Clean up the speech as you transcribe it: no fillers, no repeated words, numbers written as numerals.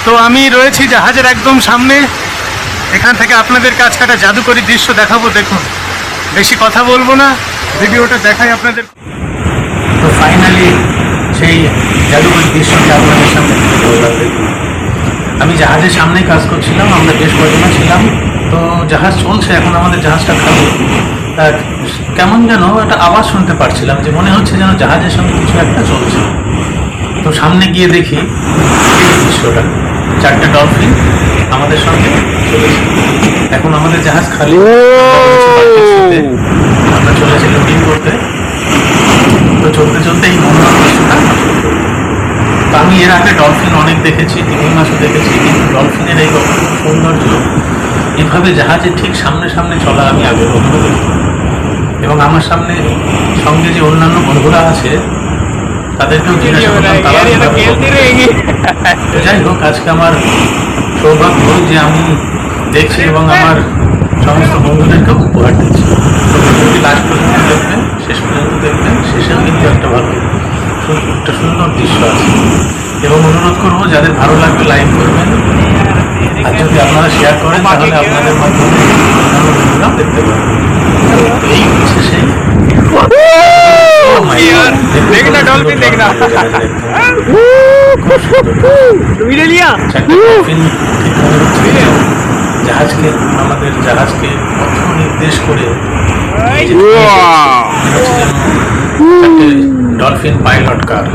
তো আমি রয়েছি জাহাজের একদম সামনে। এখান থেকে আপনাদের কাছে একটা জাদুকরী দৃশ্য দেখাবো। দেখুন, বেশি কথা বলবো না, ভিডিওটা দেখাই আপনাদের। তো ফাইনালি সেই জাদুকরী দৃশ্যটা আপনাদের সামনে তুলে ধরলাম। দেখুন, আমি জাহাজের সামনেই কাজ করছিলাম, আমরা বেশ কয়েকজন ছিলাম। তো জাহাজ চলছে, এখন আমাদের জাহাজটা খালি। কেমন যেন একটা আওয়াজ শুনতে পারছিলাম, যে মনে হচ্ছে যেন জাহাজের সঙ্গে কিছু একটা চলছে। তো সামনে গিয়ে দেখি এই দৃশ্যটা, 4টে ডলফিন আমাদের সঙ্গে চলেছে। এখন আমাদের জাহাজ খালি, আমরা চলেছি লোডিং করতে। তো চলতে চলতে এই মনোরম দৃশ্যটা। তো আমি এর আগে ডলফিন অনেক দেখেছি, তিমি মাছও দেখেছি, কিন্তু ডলফিনের এই সৌন্দর্য, এভাবে জাহাজের ঠিক সামনে সামনে চলা আমি আগে কখনো দেখি। এবং আমার সামনে সঙ্গে যে অন্যান্য বন্ধুরা আছে তাদেরকেও জিজ্ঞাসা করলাম, যাই হোক, আজকে আমার সৌভাগ্য যে আমি দেখছি এবং আমার সমস্ত বন্ধুদেরকেও উপহার দিচ্ছি। লাস্ট পর্যন্ত দেখবেন, শেষ পর্যন্ত দেখবেন, শেষেও কিন্তু একটা সুন্দর দৃশ্য আছে। এবং অনুরোধ করবো, যাদের ভালো লাগবে লাইক করবেন, আর যদি আপনারা শেয়ার করেন তাহলে আপনাদের মাধ্যমে অন্যান্য বন্ধুরাও দেখতে পাবেন। এই হচ্ছে সেই জাহাজকে, আমাদের জাহাজকে পথ নির্দেশ করে ডলফিন পাইলট কার।